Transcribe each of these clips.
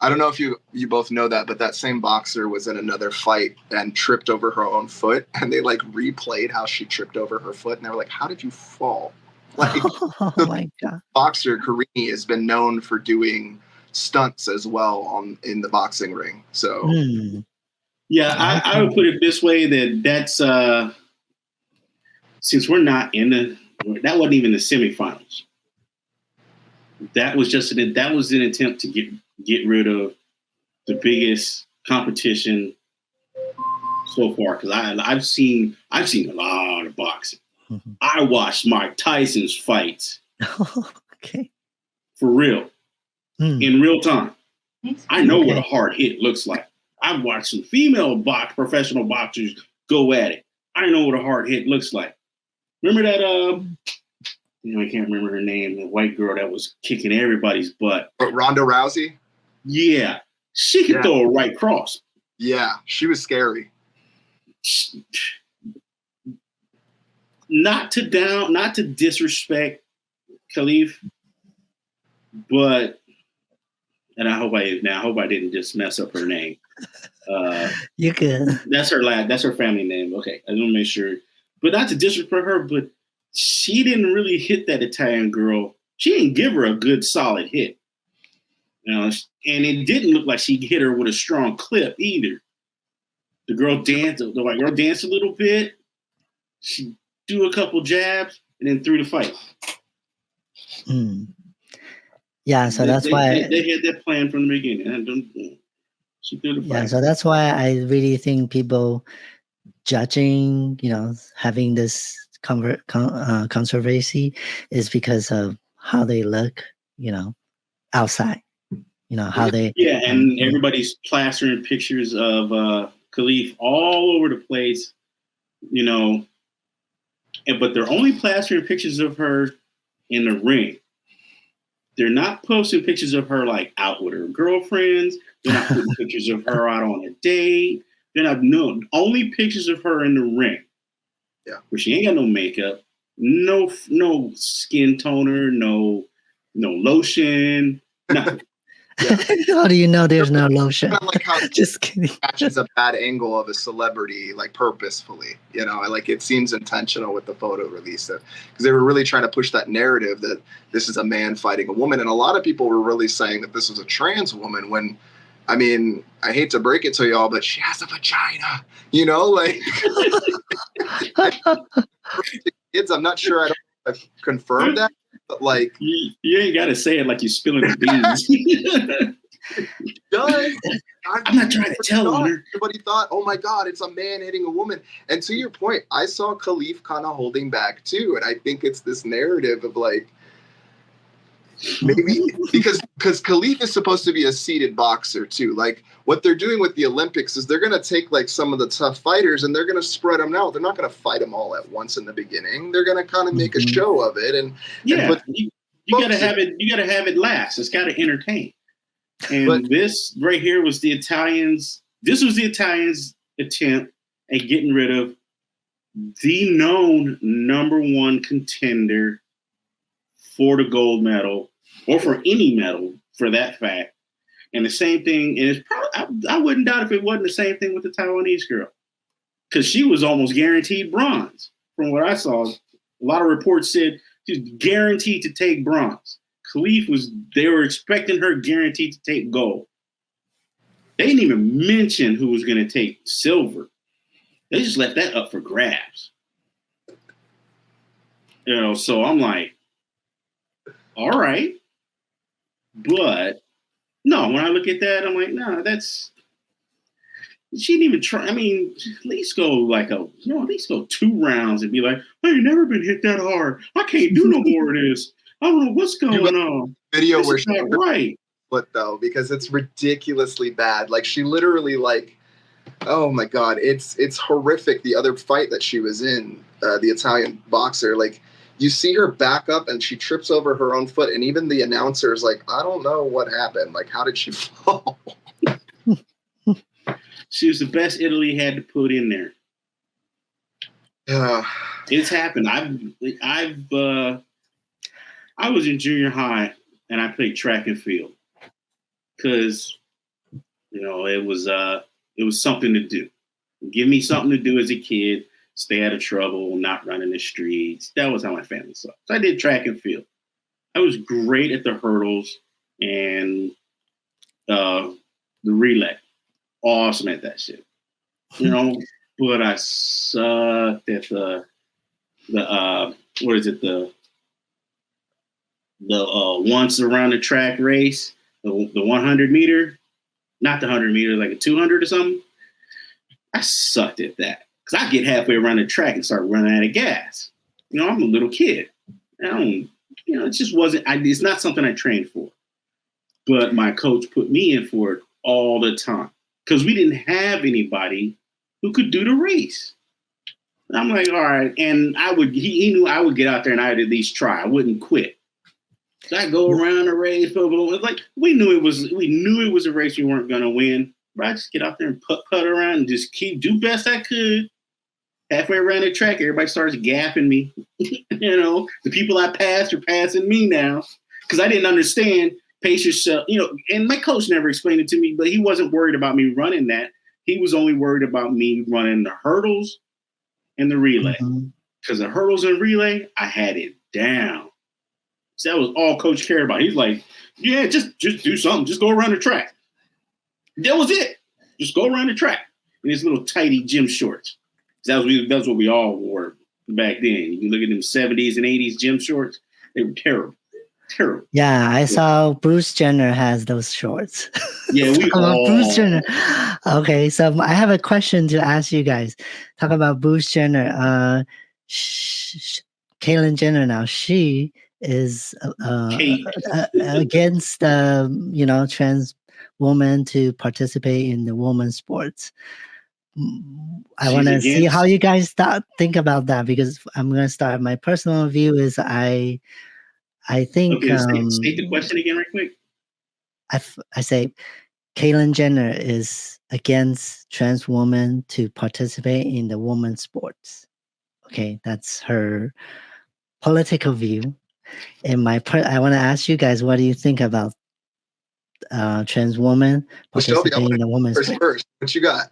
I don't know if you both know that, but that same boxer was in another fight and tripped over her own foot, and they like replayed how she tripped over her foot, and they were like, "How did you fall?" Like, oh the my God. boxer Carini has been known for doing stunts as well in the boxing ring. So, yeah, I would put it this way that's since we're not that wasn't even the semifinals. That was an attempt to get rid of the biggest competition so far, because I've seen a lot of boxing. Mm-hmm. I watched Mike Tyson's fights. Okay. For real. In real time. I know what a hard hit looks like. I've watched some female professional boxers go at it. I know what a hard hit looks like. Remember that I can't remember her name, the white girl that was kicking everybody's butt. Ronda Rousey? Yeah. She could throw a right cross. Yeah, she was scary. Not to disrespect Khelif, but and I hope I didn't just mess up her name. You could. That's her family name. Okay, I want to make sure, but not to disrespect her, but she didn't really hit that Italian girl. She didn't give her a good solid hit, and it didn't look like she hit her with a strong clip either. The white girl danced a little bit. She threw a couple jabs and then threw the fight. Yeah, so that's why they had that plan from the beginning. She threw the fight. Yeah, so that's why I really think people judging, having this controversy is because of how they look, outside. How they. Yeah, and everybody's plastering pictures of Khelif all over the place, but they're only plastering pictures of her in the ring. They're not posting pictures of her like out with her girlfriends. They're not putting pictures of her out on a date. They're not only pictures of her in the ring. Yeah, where she ain't got no makeup, no skin toner, no lotion, nothing. Yeah. How do you know there's no lotion? Like how just kidding. Catches a bad angle of a celebrity, like purposefully, like it seems intentional with the photo release, because they were really trying to push that narrative that this is a man fighting a woman, and a lot of people were really saying that this was a trans woman. When, I mean, I hate to break it to y'all, but she has a vagina, kids. I'm not sure. I don't confirm that. But like, you ain't got to say it like you're spilling the beans. I'm not trying to tell her. Everybody thought, oh my God, it's a man hitting a woman. And to your point, I saw Khelif kind of holding back too. And I think it's this narrative of like, maybe because Khelif is supposed to be a seated boxer too. Like what they're doing with the Olympics is they're going to take like some of the tough fighters and they're going to spread them out. They're not going to fight them all at once in the beginning. They're going to kind of make a show of it. And you got to have it. You got to have it last. It's got to entertain. And this right here was the Italians. This was the Italians' attempt at getting rid of the known number one contender for the gold medal, or for any medal for that fact. And the same thing, and it's probably, I wouldn't doubt if it wasn't the same thing with the Taiwanese girl, because she was almost guaranteed bronze. From what I saw, a lot of reports said she was guaranteed to take bronze. Khelif they were expecting her guaranteed to take gold. They didn't even mention who was going to take silver. They just left that up for grabs. So I'm like, all right. But no, when I look at that, I'm like, no, she didn't even try. I mean, at least go at least go 2 rounds and be like, I ain't never been hit that hard. I can't do no more of this. I don't know what's going on. Video this where is not right. But though, because it's ridiculously bad. Like she literally oh my God, it's horrific. The other fight that she was in, the Italian boxer, like you see her back up and she trips over her own foot. And even the announcer is like, I don't know what happened. Like, how did she fall? She was the best Italy had to put in there. Yeah. It's happened. I was in junior high and I played track and field because It was something to do. Give me something to do as a kid. Stay out of trouble, not running the streets. That was how my family saw it. So I did track and field. I was great at the hurdles and the relay. Awesome at that shit. But I sucked at the once around the track race, the 100 meter, not the 100 meter, like a 200 or something. I sucked at that because I get halfway around the track and start running out of gas. I'm a little kid. It just wasn't. It's not something I trained for. But my coach put me in for it all the time because we didn't have anybody who could do the race. And I'm like, all right. And he knew I would get out there and I'd at least try. I wouldn't quit. So I go around the race, blah, blah, blah. Like we knew it was a race we weren't going to win. But I just get out there and putt around and just do best I could. Halfway around the track, everybody starts gapping me. The people I passed are passing me now because I didn't understand. Pace yourself, and my coach never explained it to me, but he wasn't worried about me running that. He was only worried about me running the hurdles and the relay. Because the hurdles and relay, I had it down. So that was all coach cared about. He's like, yeah, just do something. Just go around the track. That was it. Just go around the track in his little tighty gym shorts. That's what we all wore back then. You can look at them 70s and 80s gym shorts. They were terrible. Terrible. Yeah, I saw Bruce Jenner has those shorts. Yeah, we all. Bruce Jenner. Okay, so I have a question to ask you guys. Talk about Bruce Jenner. Caitlyn Jenner now. She is against trans women to participate in the women's sports. I want to see how you guys think about that because I'm going to start. My personal view is I think. Okay, state the question again, right quick. I say, Caitlyn Jenner is against trans women to participate in the women's sports. Okay, that's her political view. And I want to ask you guys, what do you think about trans women participating in the women's sports? First, what you got?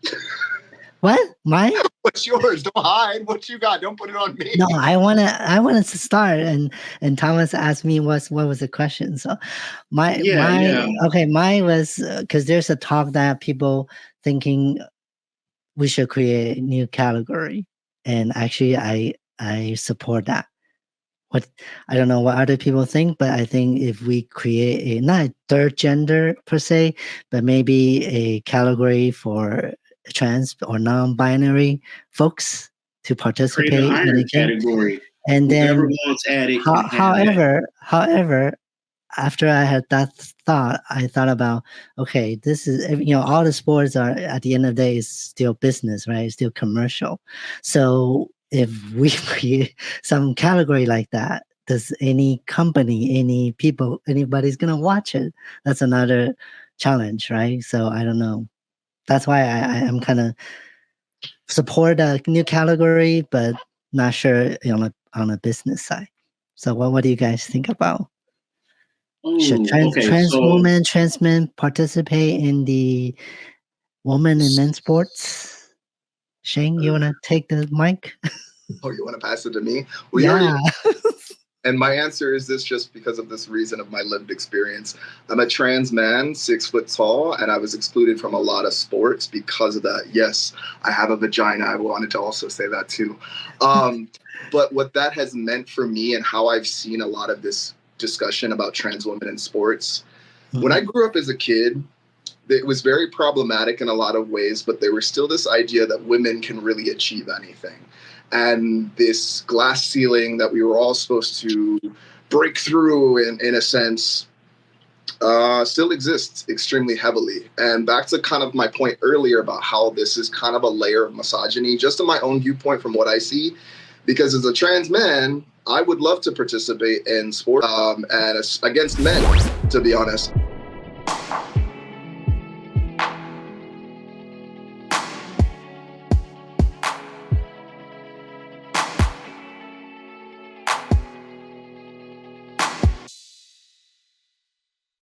What? Mine? What's yours? Don't hide. What you got? Don't put it on me. No, I wanted to start, and Thomas asked me what was the question. So mine was because there's a talk that people thinking we should create a new category, and actually I support that. I don't know what other people think, but I think if we create not a third gender per se, but maybe a category for trans or non-binary folks to participate in the category, and then however, after I had that thought, I thought about this is all the sports are at the end of the day is still business, right? It's still commercial. So if we create some category like that, does any company, anybody's gonna watch it? That's another challenge, right? So I don't know. That's why I am kind of support a new category, but not sure on a business side. So what do you guys think about? Should trans men participate in the women and men's sports? Shane, you want to take the mic? Oh, you want to pass it to me? Well, yeah. And my answer is this just because of this reason of my lived experience. I'm a trans man, 6 foot tall, and I was excluded from a lot of sports because of that. Yes, I have a vagina. I wanted to also say that too. But what that has meant for me and how I've seen a lot of this discussion about trans women in sports, when I grew up as a kid, it was very problematic in a lot of ways, but there was still this idea that women can really achieve anything. And this glass ceiling that we were all supposed to break through in a sense still exists extremely heavily. And back to kind of my point earlier about how this is kind of a layer of misogyny, just in my own viewpoint from what I see, because as a trans man, I would love to participate in sport and against men, to be honest.